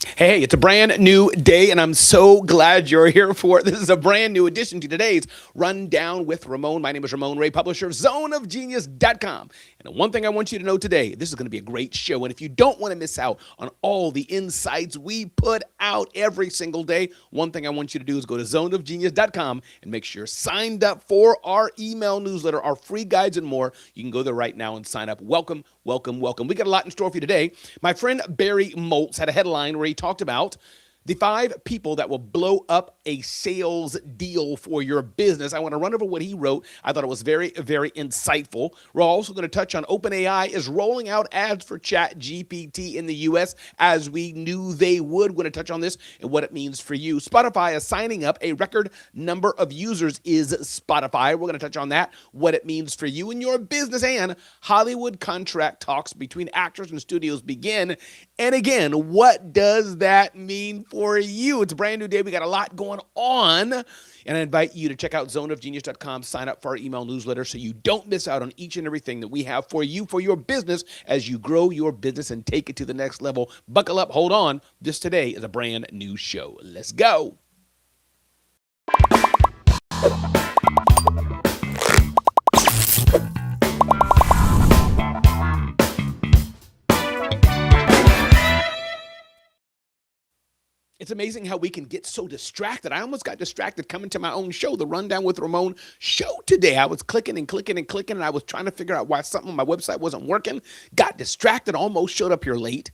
Hey, it's a brand new day, and I'm so glad you're here for it. This is a brand new addition to today's Rundown with Ramon. My name is Ramon Ray, publisher of zoneofgenius.com. And the one thing I want you to know today, this is going to be a great show. And if you don't want to miss out on all the insights we put out every single day, one thing I want you to do is go to zoneofgenius.com and make sure you're signed up for our email newsletter, our free guides and more. You can go there right now and sign up. Welcome, welcome, welcome. We got a lot in store for you today. My friend Barry Moltz had a headline where he talked about the 5 people that will blow up a sales deal for your business. I want to run over what he wrote. I thought it was very, very insightful. We're also going to touch on OpenAI is rolling out ads for ChatGPT in the US as we knew they would. We're going to touch on this and what it means for you. Spotify is signing up a record number of users is Spotify. We're going to touch on that, what it means for you and your business, and Hollywood contract talks between actors and studios begin. And again, what does that mean for you? It's a brand new day. We got a lot going on. And I invite you to check out zoneofgenius.com, sign up for our email newsletter so you don't miss out on each and everything that we have for you, for your business, as you grow your business and take it to the next level. Buckle up, hold on. This today is a brand new show. Let's go. It's amazing how we can get so distracted. I almost got distracted coming to my own show, the Rundown with Ramon show today. I was clicking and clicking and clicking, and I was trying to figure out why something on my website wasn't working. Got distracted, almost showed up here late.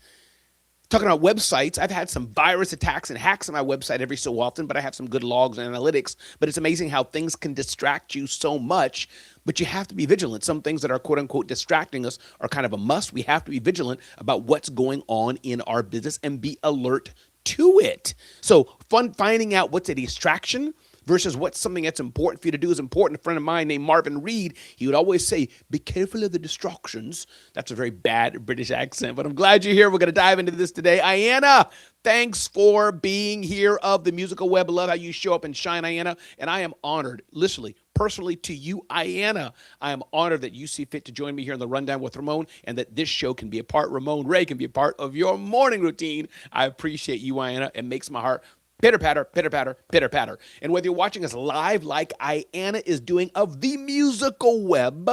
Talking about websites, I've had some virus attacks and hacks on my website every so often, but I have some good logs and analytics. But it's amazing how things can distract you so much, but you have to be vigilant. Some things that are quote unquote distracting us are kind of a must. We have to be vigilant about what's going on in our business and be alert to it. So finding out what's a distraction versus what's something that's important for you to do is important. A friend of mine named Marvin Reed, he would always say, be careful of the distractions. That's a very bad British accent, but I'm glad you're here. We're going to dive into this today. Ayanna, thanks for being here of the musical web. Love how you show up and shine, Ayanna. And I am honored, literally, personally to you, Ayanna. I am honored that you see fit to join me here in the Rundown with Ramon and that this show can be a part, Ramon Ray can be a part of your morning routine. I appreciate you, Ayanna. It makes my heart pitter patter, pitter patter, pitter patter. And whether you're watching us live like Ayanna is doing of the musical web,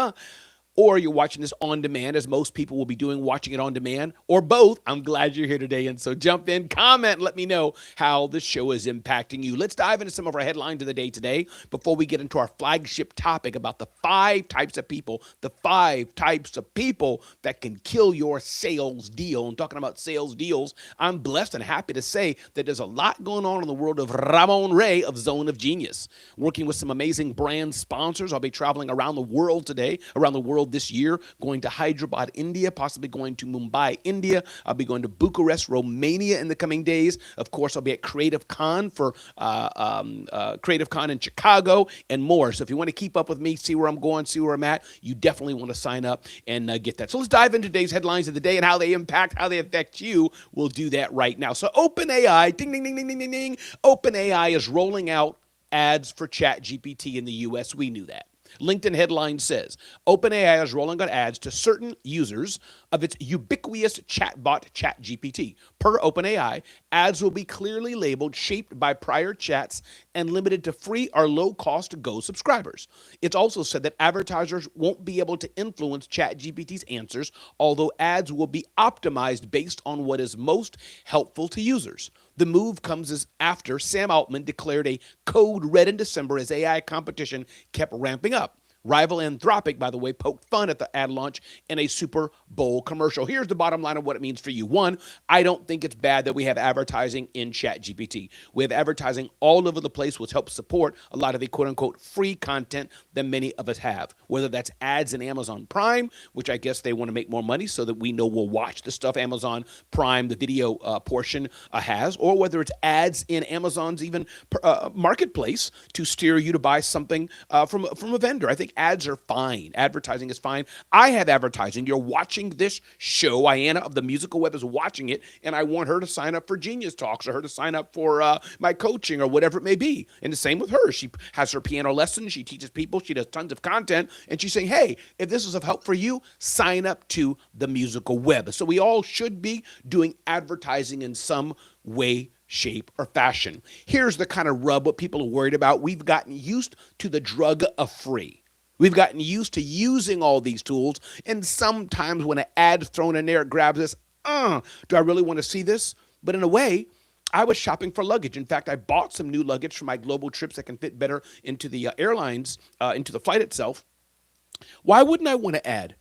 or you're watching this on demand, as most people will be doing, watching it on demand, or both, I'm glad you're here today. And so jump in, comment, let me know how the show is impacting you. Let's dive into some of our headlines of the day today before we get into our flagship topic about the 5 types of people, that can kill your sales deal. And talking about sales deals, I'm blessed and happy to say that there's a lot going on in the world of Ramon Ray of Zone of Genius, working with some amazing brand sponsors. I'll be traveling around the world today, this year, going to Hyderabad, India, possibly going to Mumbai, India. I'll be going to Bucharest, Romania in the coming days. Of course, I'll be at Creative Con for Creative Con in Chicago and more. So if you want to keep up with me, see where I'm going, see where I'm at, you definitely want to sign up and get that. So let's dive into today's headlines of the day and how they impact, how they affect you. We'll do that right now. So OpenAI, ding, ding, ding, ding, ding, ding, ding. OpenAI is rolling out ads for ChatGPT in the US. We knew that. LinkedIn headline says, OpenAI is rolling out ads to certain users of its ubiquitous chatbot ChatGPT. Per OpenAI, ads will be clearly labeled, shaped by prior chats, and limited to free or low-cost Go subscribers. It's also said that advertisers won't be able to influence ChatGPT's answers, although ads will be optimized based on what is most helpful to users. The move comes as after Sam Altman declared a code red in December as AI competition kept ramping up. Rival Anthropic, by the way, poked fun at the ad launch in a Super Bowl commercial. Here's the bottom line of what it means for you. One, I don't think it's bad that we have advertising in ChatGPT. We have advertising all over the place, which helps support a lot of the quote-unquote free content that many of us have, whether that's ads in Amazon Prime, which I guess they want to make more money so that we know we'll watch the stuff Amazon Prime, the video portion has, or whether it's ads in Amazon's even marketplace to steer you to buy something from a vendor. I think ads are fine. Advertising is fine. I have advertising. You're watching this show. Ayanna of the Musical Web is watching it, and I want her to sign up for Genius Talks or her to sign up for my coaching or whatever it may be. And the same with her. She has her piano lessons. She teaches people. She does tons of content. And she's saying, hey, if this is of help for you, sign up to the Musical Web. So we all should be doing advertising in some way, shape, or fashion. Here's the kind of rub what people are worried about. We've gotten used to the drug of free. We've gotten used to using all these tools, and sometimes when an ad's thrown in there, it grabs us. Do I really want to see this? But in a way, I was shopping for luggage. In fact, I bought some new luggage for my global trips that can fit better into the airlines, into the flight itself. Why wouldn't I want to add?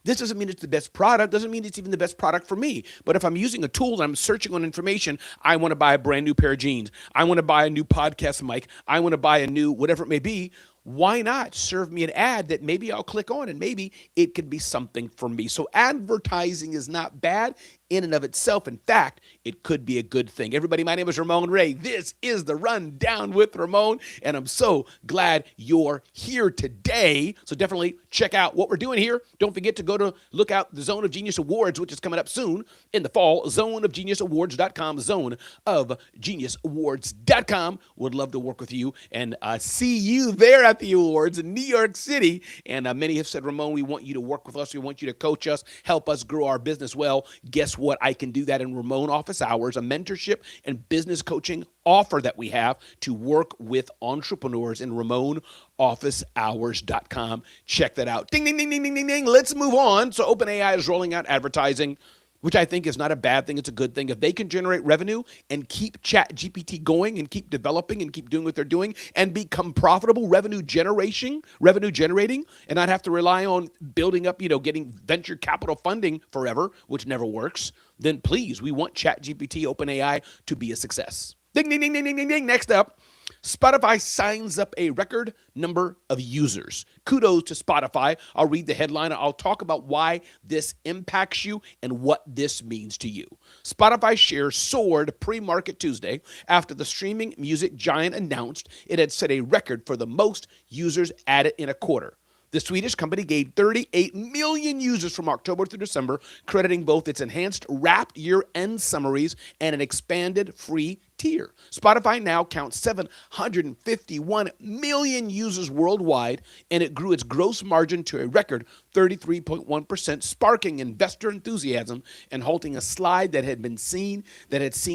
This doesn't mean it's the best product. Doesn't mean it's even the best product for me. But if I'm using a tool and I'm searching on information, I want to buy a brand new pair of jeans. I want to buy a new podcast mic. I want to buy a new whatever it may be. Why not serve me an ad that maybe I'll click on and maybe it could be something for me? So advertising is not bad in and of itself. In fact, it could be a good thing. Everybody, my name is Ramon Ray. This is the Rundown with Ramon, and I'm so glad you're here today. So definitely check out what we're doing here. Don't forget to look out the Zone of Genius Awards, which is coming up soon in the fall. zoneofgeniusawards.com, zoneofgeniusawards.com. Would love to work with you and see you there at the awards in New York City. And many have said, Ramon, we want you to work with us. We want you to coach us, help us grow our business. Well, guess what? I can do that in Ramon Office Hours, a mentorship and business coaching offer that we have to work with entrepreneurs in RamonOfficeHours.com. Check that out. Ding, ding, ding, ding, ding, ding, ding. Let's move on. So OpenAI is rolling out advertising, which I think is not a bad thing. It's a good thing. If they can generate revenue and keep ChatGPT going and keep developing and keep doing what they're doing and become profitable, revenue generating, and not have to rely on building up, getting venture capital funding forever, which never works, then please, we want ChatGPT, OpenAI to be a success. Ding, ding, ding, ding, ding, ding, ding. Next up, Spotify signs up a record number of users. Kudos to Spotify. I'll read the headline. I'll talk about why this impacts you and what this means to you. Spotify shares soared pre-market Tuesday after the streaming music giant announced it had set a record for the most users added in a quarter. The Swedish company gained 38 million users from October through December, crediting both its enhanced wrapped year-end summaries and an expanded free tier. Spotify now counts 751 million users worldwide, and it grew its gross margin to a record 33.1%, sparking investor enthusiasm and halting a slide that had seen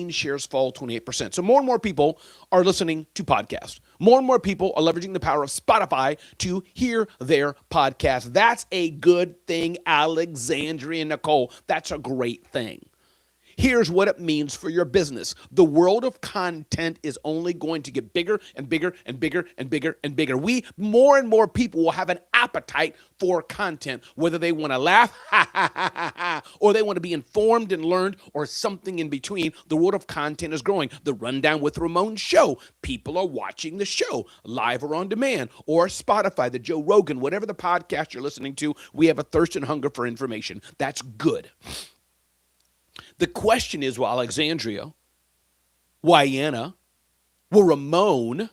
shares fall 28%. So more and more people are listening to podcasts. More and more people are leveraging the power of Spotify to hear their podcast. That's a good thing, Alexandria Nicole. That's a great thing. Here's what it means for your business. The world of content is only going to get bigger and bigger and bigger and bigger and bigger. More and more people will have an appetite for content, whether they want to laugh, or they want to be informed and learned, or something in between. The world of content is growing. The Rundown with Ramon show. People are watching the show live or on demand, or Spotify, the Joe Rogan, whatever the podcast you're listening to. We have a thirst and hunger for information. That's good. The question is, will Alexandria, will Ayanna, will Ramon,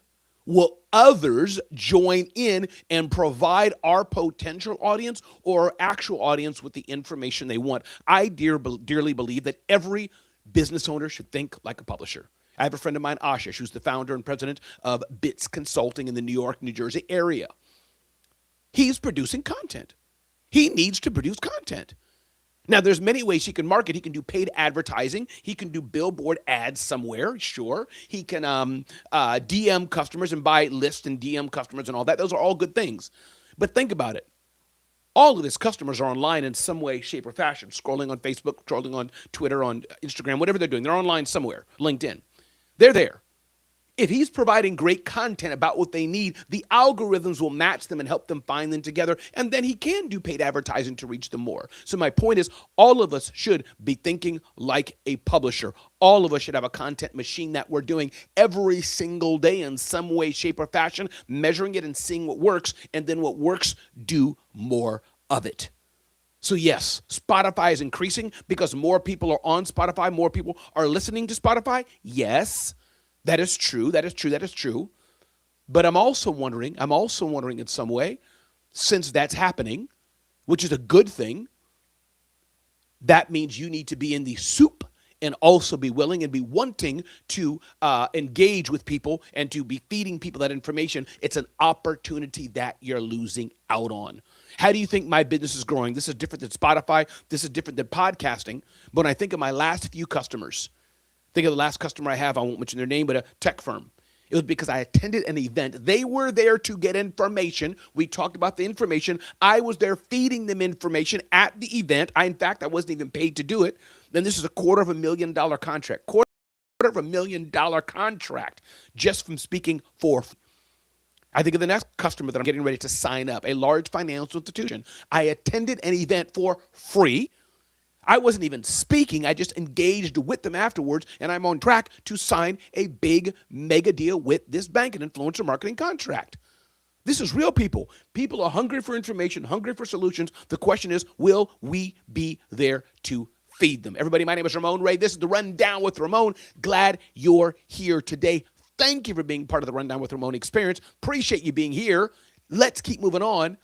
will others join in and provide our potential audience or our actual audience with the information they want? I dearly believe that every business owner should think like a publisher. I have a friend of mine, Ashish, who's the founder and president of Bits Consulting in the New York, New Jersey area. He's producing content. He needs to produce content. Now, there's many ways he can market. He can do paid advertising. He can do billboard ads somewhere, sure. He can DM customers and buy lists and DM customers and all that. Those are all good things. But think about it. All of his customers are online in some way, shape, or fashion, scrolling on Facebook, scrolling on Twitter, on Instagram, whatever they're doing. They're online somewhere, LinkedIn. They're there. If he's providing great content about what they need, the algorithms will match them and help them find them together, and then he can do paid advertising to reach them more. So my point is, all of us should be thinking like a publisher. All of us should have a content machine that we're doing every single day in some way, shape, or fashion, measuring it and seeing what works, and then what works, do more of it. So yes, Spotify is increasing because more people are on Spotify, more people are listening to Spotify. Yes. That is true. That is true. That is true. But I'm also wondering in some way, Since that's happening, which is a good thing, that means you need to be in the soup and also be willing and be wanting to engage with people and to be feeding people that information. It's an opportunity that you're losing out on. How do you think my business is growing? This is different than Spotify. This is different than podcasting. But when I think of my last few customers, think of the last customer I have, I won't mention their name, but a tech firm. It was because I attended an event. They were there to get information. We talked about the information. I was there feeding them information at the event. In fact, I wasn't even paid to do it. Then this is a $250,000 contract. $250,000 contract just from speaking for. I think of the next customer that I'm getting ready to sign up, a large financial institution. I attended an event for free. I wasn't even speaking. I just engaged with them afterwards, and I'm on track to sign a big mega deal with this bank, an influencer marketing contract. This is real people. People are hungry for information, hungry for solutions. The question is, will we be there to feed them? Everybody, my name is Ramon Ray. This is the Rundown with Ramon. Glad you're here today. Thank you for being part of the Rundown with Ramon experience. Appreciate you being here. Let's keep moving on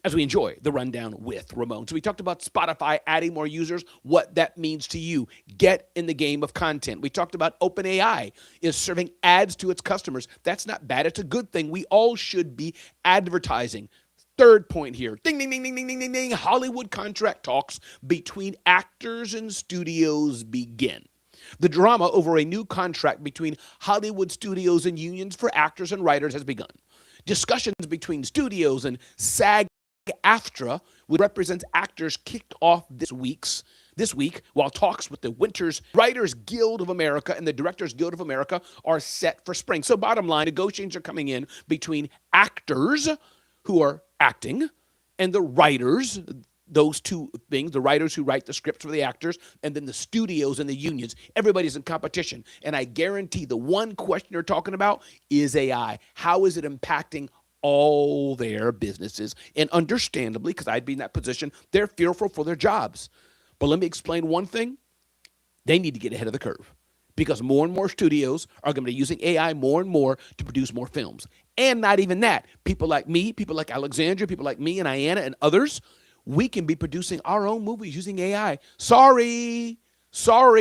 as we enjoy the Rundown with Ramon. So we talked about Spotify adding more users, what that means to you. Get in the game of content. We talked about OpenAI is serving ads to its customers. That's not bad. It's a good thing. We all should be advertising. Third point here. Ding, ding, ding, ding, ding, ding, ding, ding. Hollywood contract talks between actors and studios begin. The drama over a new contract between Hollywood studios and unions for actors and writers has begun. Discussions between studios and SAG-AFTRA, which represents actors, kicked off this week, while talks with the Writers Guild of America and the Directors Guild of America are set for spring. So bottom line, negotiations are coming in between actors who are acting and the writers, those two things, the writers who write the scripts for the actors, and then the studios and the unions. Everybody's in competition. And I guarantee the one question they're talking about is AI. How is it impacting all their businesses? And understandably, because I'd be in that position, they're fearful for their jobs. But let me explain one thing. They need to get ahead of the curve, because more and more studios are going to be using AI more and more to produce more films. And not even that. People like me, people like Alexandra, people like me and Ayanna and others, we can be producing our own movies using AI. Sorry,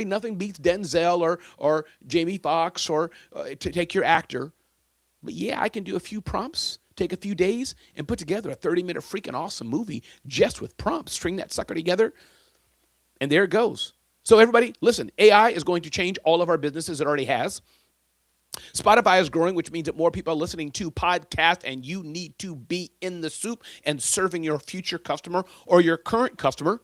nothing beats Denzel or Jamie Foxx or to take your actor. But yeah, I can do a few prompts, take a few days, and put together a 30-minute freaking awesome movie just with prompts. String that sucker together, and there it goes. So everybody, listen, AI is going to change all of our businesses. It already has. Spotify is growing, which means that more people are listening to podcasts, and you need to be in the soup and serving your future customer or your current customer.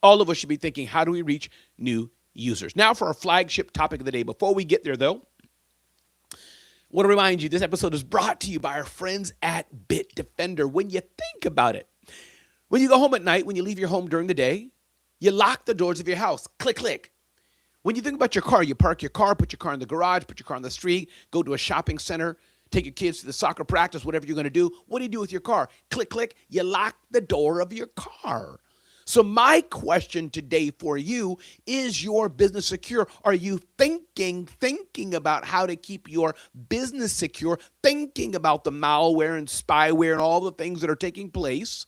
All of us should be thinking, how do we reach new users? Now for our flagship topic of the day. Before we get there, though, I want to remind you, this episode is brought to you by our friends at Bitdefender. When you think about it, when you go home at night, when you leave your home during the day, you lock the doors of your house. Click, click. When you think about your car, you park your car, put your car in the garage, put your car on the street, go to a shopping center, take your kids to the soccer practice, whatever you're going to do. What do you do with your car? Click, click. You lock the door of your car. So my question today for you, is your business secure? Are you thinking about how to keep your business secure, thinking about the malware and spyware and all the things that are taking place?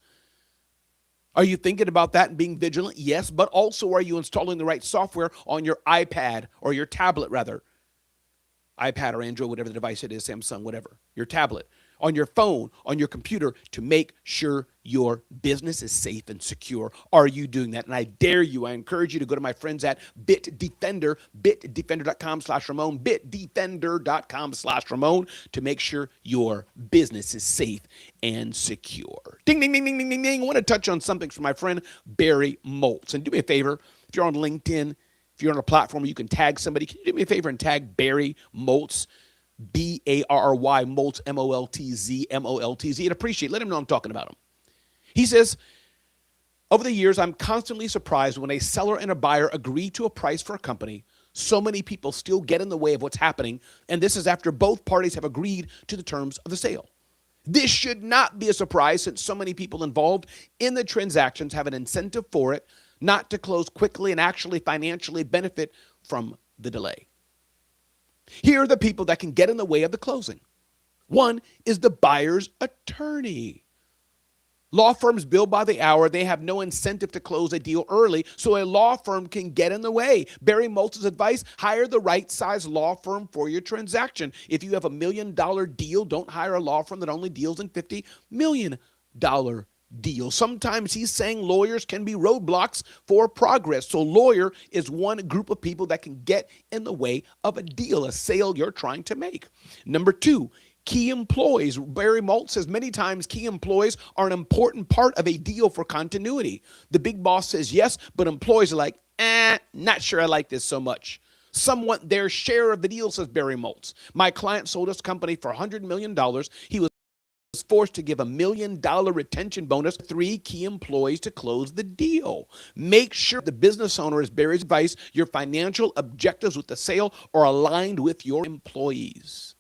Are you thinking about that and being vigilant? Yes, but also are you installing the right software on your iPad or your tablet, rather? iPad or Android, whatever the device it is, Samsung, whatever, your tablet, on your phone, on your computer, to make sure your business is safe and secure. Are you doing that? And I dare you, I encourage you to go to my friends at Bitdefender, bitdefender.com/Ramon, bitdefender.com/Ramon, to make sure your business is safe and secure. Ding, ding, ding, ding, ding, ding, ding. I want to touch on something from my friend Barry Moltz. And do me a favor, if you're on LinkedIn, if you're on a platform where you can tag somebody, can you do me a favor and tag Barry Moltz, Barry Moltz, Moltz. I'd appreciate it. Let him know I'm talking about him. He says, over the years, I'm constantly surprised when a seller and a buyer agree to a price for a company. So many people still get in the way of what's happening, and this is after both parties have agreed to the terms of the sale. This should not be a surprise, since so many people involved in the transactions have an incentive for it not to close quickly and actually financially benefit from the delay. Here are the people that can get in the way of the closing. One is the buyer's attorney. Law firms bill by the hour. They have no incentive to close a deal early, so a law firm can get in the way. Barry Moltz's advice, hire the right size law firm for your transaction. If you have $1 million deal, don't hire a law firm that only deals in $50 million deals. Sometimes he's saying lawyers can be roadblocks for progress. So lawyer is one group of people that can get in the way of a deal, a sale you're trying to make. Number two, key employees. Barry Moltz says many times key employees are an important part of a deal for continuity. The big boss says yes, but employees are like, not sure I like this so much. Some want their share of the deal, says Barry Moltz. My client sold his company for $100 million. He was forced to give $1 million retention bonus to 3 key employees to close the deal. Make sure the business owner, is Barry's advice, your financial objectives with the sale are aligned with your employees.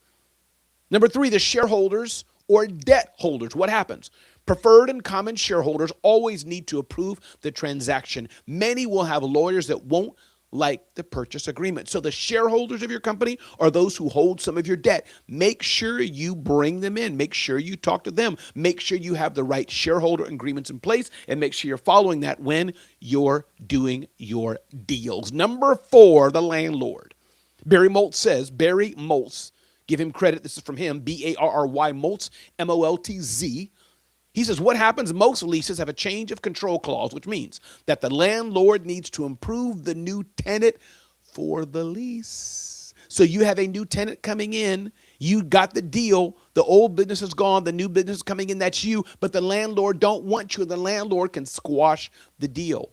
Number 3, the shareholders or debt holders. What happens? Preferred and common shareholders always need to approve the transaction. Many will have lawyers that won't like the purchase agreement. So the shareholders of your company are those who hold some of your debt. Make sure you bring them in. Make sure you talk to them. Make sure you have the right shareholder agreements in place, and make sure you're following that when you're doing your deals. Number 4, the landlord. Barry Moltz, give him credit. This is from him, Barry Moltz, Moltz. He says, what happens? Most leases have a change of control clause, which means that the landlord needs to improve the new tenant for the lease. So you have a new tenant coming in. You got the deal. The old business is gone. The new business is coming in. That's you. But the landlord don't want you. The landlord can squash the deal.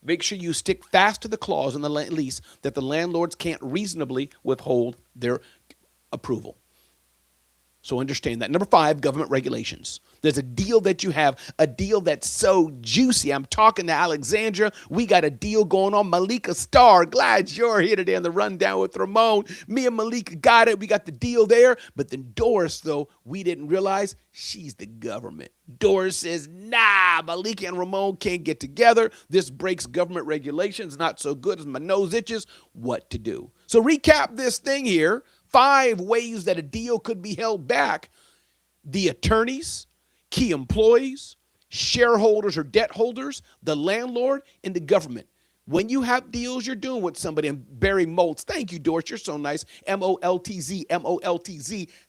Make sure you stick fast to the clause in the lease that the landlords can't reasonably withhold their approval. So understand that. Number 5, government regulations. There's a deal that you have, a deal that's so juicy. I'm talking to Alexandra. We got a deal going on. Malika Starr, glad you're here today on the Rundown with Ramon. Me and Malika got it. We got the deal there. But then Doris, though, we didn't realize she's the government. Doris says, nah, Malika and Ramon can't get together. This breaks government regulations. Not so good as my nose itches. What to do? So recap this thing here. 5 ways that a deal could be held back. The attorneys, key employees, shareholders or debt holders, the landlord, and the government. When you have deals you're doing with somebody, and Barry Moltz, thank you, Doris, you're so nice. Moltz.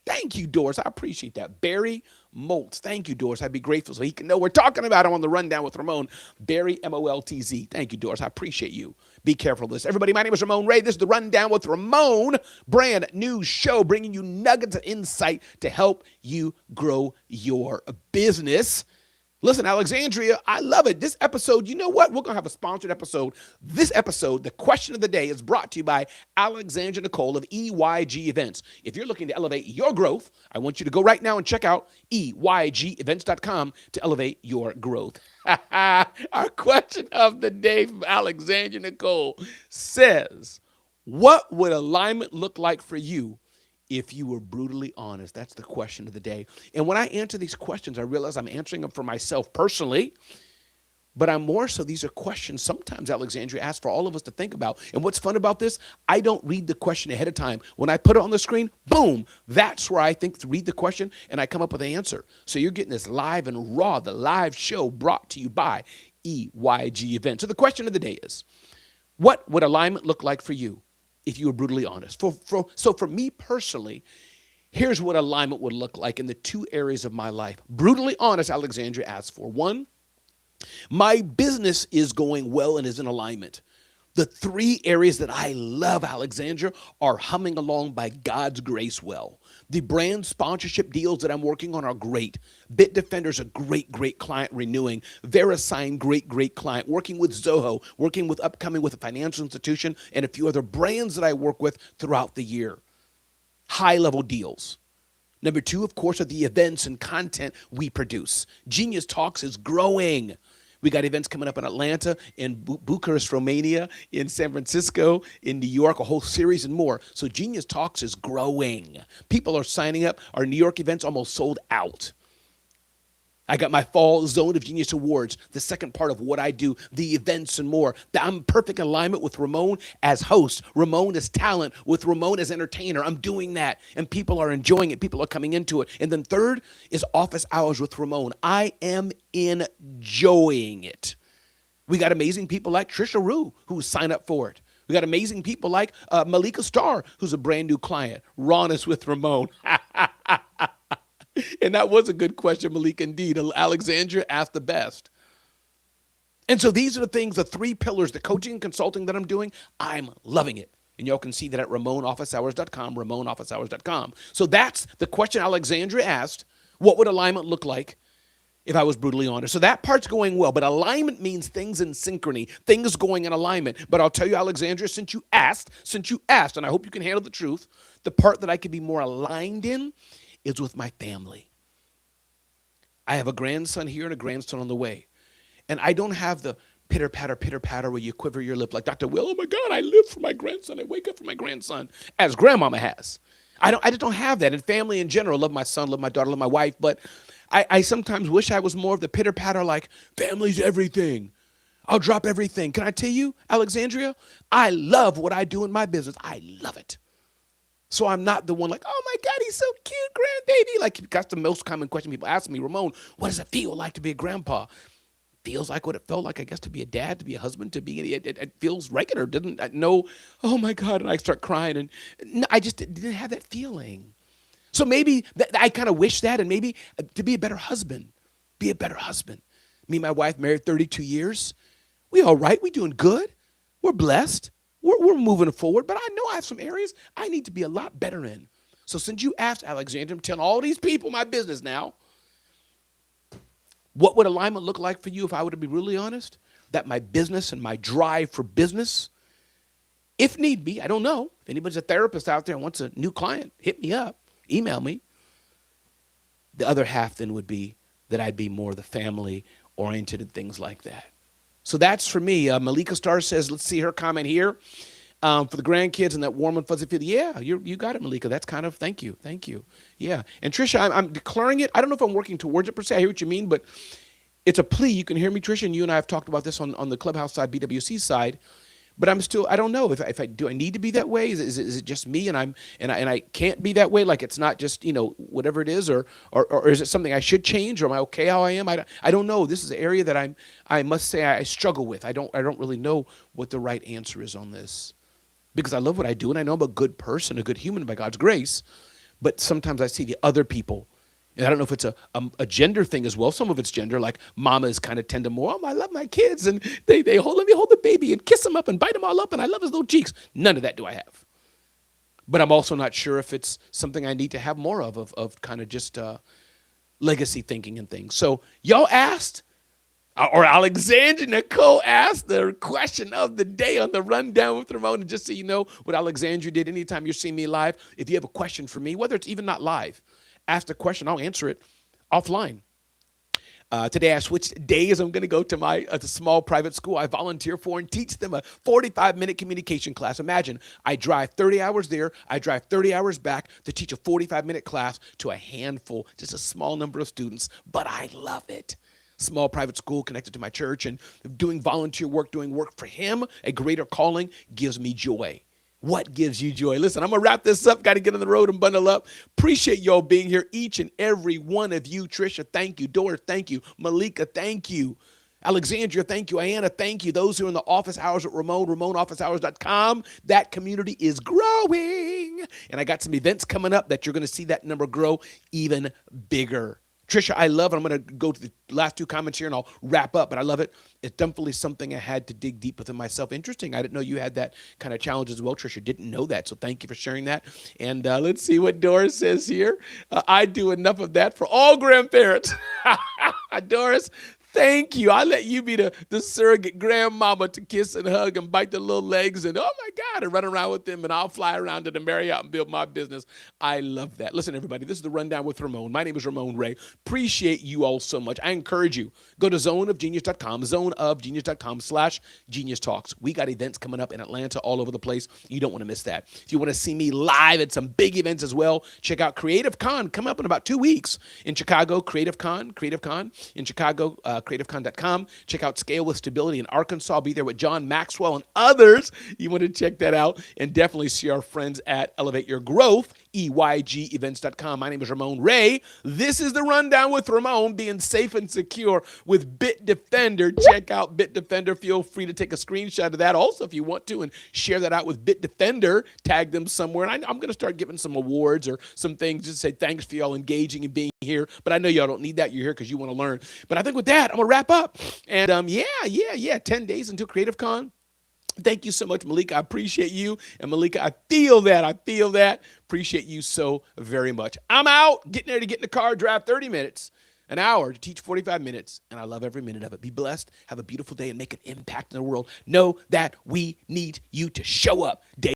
Thank you, Doris. I appreciate that. Barry Moltz. Thank you, Doris. I'd be grateful so he can know we're talking about him on the Rundown with Ramon. Barry Moltz. Thank you, Doris. I appreciate you. Be careful of this. Everybody, my name is Ramon Ray. This is the Rundown with Ramon, brand new show, bringing you nuggets of insight to help you grow your business. Listen, Alexandria, I love it. This episode, you know what? We're going to have a sponsored episode. This episode, the question of the day, is brought to you by Alexandra Nicole of EYG Events. If you're looking to elevate your growth, I want you to go right now and check out EYGEvents.com to elevate your growth. Our question of the day from Alexandra Nicole says, what would alignment look like for you if you were brutally honest? That's the question of the day. And when I answer these questions, I realize I'm answering them for myself personally, but I'm more so, these are questions sometimes Alexandria asks for all of us to think about. And what's fun about this, I don't read the question ahead of time. When I put it on the screen, boom, that's where I think to read the question and I come up with the answer. So you're getting this live and raw, the live show brought to you by EYG Events. So the question of the day is, what would alignment look like for you if you were brutally honest? So for me personally, here's what alignment would look like in the 2 areas of my life. Brutally honest, Alexandria asked for. 1, my business is going well and is in alignment. The 3 areas that I love, Alexandra, are humming along by God's grace well. The brand sponsorship deals that I'm working on are great. Bitdefender's a great client renewing. VeriSign, great client. Working with Zoho, working with upcoming with a financial institution, and a few other brands that I work with throughout the year. High-level deals. Number 2, of course, are the events and content we produce. Genius Talks is growing. We got events coming up in Atlanta, in Bucharest, Romania, in San Francisco, in New York, a whole series and more. So Genius Talks is growing. People are signing up. Our New York event's almost sold out. I got my fall Zone of Genius Awards, the second part of what I do, the events and more. I'm in perfect alignment with Ramon as host, Ramon as talent, with Ramon as entertainer. I'm doing that, and people are enjoying it. People are coming into it. And then third is office hours with Ramon. I am enjoying it. We got amazing people like Trisha Rue who sign up for it. We got amazing people like Malika Starr, who's a brand new client. Ron is with Ramon. And that was a good question, Malik, indeed. Alexandria asked the best. And so these are the things, the three pillars, the coaching and consulting that I'm doing. I'm loving it. And y'all can see that at RamonOfficeHours.com, RamonOfficeHours.com. So that's the question Alexandria asked. What would alignment look like if I was brutally honest? So that part's going well. But alignment means things in synchrony, things going in alignment. But I'll tell you, Alexandria, since you asked, and I hope you can handle the truth, the part that I could be more aligned in is with my family. I have a grandson here and a grandson on the way. And I don't have the pitter-patter where you quiver your lip like Dr. Will, oh my God, I live for my grandson. I wake up for my grandson, as grandmama has. I just don't have that. And family in general, love my son, love my daughter, love my wife. But I sometimes wish I was more of the pitter-patter like, family's everything. I'll drop everything. Can I tell you, Alexandria, I love what I do in my business. I love it. So I'm not the one like, oh my God, he's so cute, grandbaby. Like, that's the most common question people ask me, Ramon, what does it feel like to be a grandpa? Feels like what it felt like, I guess, to be a dad, to be a husband, to be, it feels regular. Didn't I know, oh my God, and I start crying. And no, I just didn't have that feeling. So maybe I kind of wish that, and maybe to be a better husband, be a better husband. Me and my wife married 32 years. We all right, we doing good. We're blessed. We're moving forward, but I know I have some areas I need to be a lot better in. So since you asked, Alexander, I'm telling all these people my business now, what would alignment look like for you if I were to be really honest? That my business and my drive for business, if need be, I don't know. If anybody's a therapist out there and wants a new client, hit me up, email me. The other half then would be that I'd be more the family-oriented and things like that. So that's for me. Malika Starr says, let's see her comment here. For the grandkids and that warm and fuzzy feeling. Yeah, you got it, Malika. That's kind of, thank you. Yeah. And Trisha, I'm declaring it. I don't know if I'm working towards it per se. I hear what you mean, but it's a plea. You can hear me, Trisha, and you and I have talked about this on the Clubhouse side, BWC side. But I don't know if I do. I need to be that way. Is it just me, and I can't be that way? Like it's not just whatever it is, or is it something I should change, or am I okay how I am? I don't know. This is an area that I must say I struggle with. I don't really know what the right answer is on this, because I love what I do and I know I'm a good person, a good human by God's grace. But sometimes I see the other people. And I don't know if it's a gender thing as well. Some of it's gender, like mamas kind of tend to more, I love my kids, and let me hold the baby and kiss them up and bite them all up, and I love his little cheeks. None of that do I have. But I'm also not sure if it's something I need to have more of kind of just legacy thinking and things. So y'all asked, or Alexandra Nicole asked the question of the day on the Rundown with Ramon. And just so you know what Alexandra did, anytime you're seeing me live, if you have a question for me, whether it's even not live, ask the question, I'll answer it offline. Today I switched days. I'm going to go to my small private school I volunteer for and teach them a 45-minute communication class. Imagine, I drive 30 hours there. I drive 30 hours back to teach a 45-minute class to a handful, just a small number of students, but I love it. Small private school connected to my church, and doing volunteer work, doing work for him, a greater calling, gives me joy. What gives you joy? Listen, I'm going to wrap this up. Got to get on the road and bundle up. Appreciate y'all being here, each and every one of you. Trisha, thank you. Doris, thank you. Malika, thank you. Alexandria, thank you. Ayanna, thank you. Those who are in the office hours at Ramon, RamonOfficeHours.com. That community is growing. And I got some events coming up that you're going to see that number grow even bigger. Trisha, I love it. I'm going to go to the last two comments here and I'll wrap up, but I love it. It's definitely something I had to dig deep within myself. Interesting. I didn't know you had that kind of challenge as well, Trisha. Didn't know that. So thank you for sharing that. And let's see what Doris says here. I do enough of that for all grandparents. Doris, Thank you. I let you be the surrogate grandmama to kiss and hug and bite the little legs and, oh my God, and run around with them. And I'll fly around to the Marriott and build my business. I love that. Listen, everybody, this is the Rundown with Ramon. My name is Ramon Ray. Appreciate you all so much. I encourage you, go to zoneofgenius.com, zoneofgenius.com/genius talks. We got events coming up in Atlanta all over the place. You don't want to miss that. If you want to see me live at some big events as well, check out Creative Con coming up in about 2 weeks in Chicago. Creative Con in Chicago, creativecon.com. Check out Scale with Stability in Arkansas. I'll be there with John Maxwell and others. You want to check that out, and definitely see our friends at Elevate Your Growth, EYGEvents.com. My name is Ramon Ray. This is the Rundown with Ramon, being safe and secure with Bitdefender. Check out Bitdefender. Feel free to take a screenshot of that also if you want to, and share that out with Bitdefender. Tag them somewhere. And I'm going to start giving some awards or some things just to say thanks for y'all engaging and being here. But I know y'all don't need that. You're here because you want to learn. But I think with that, I'm going to wrap up. And 10 days until Creative Con. Thank you so much, Malika. I appreciate you. And Malika, I feel that. Appreciate you so very much. I'm out, getting ready to get in the car, drive 30 minutes, an hour to teach 45 minutes. And I love every minute of it. Be blessed. Have a beautiful day and make an impact in the world. Know that we need you to show up day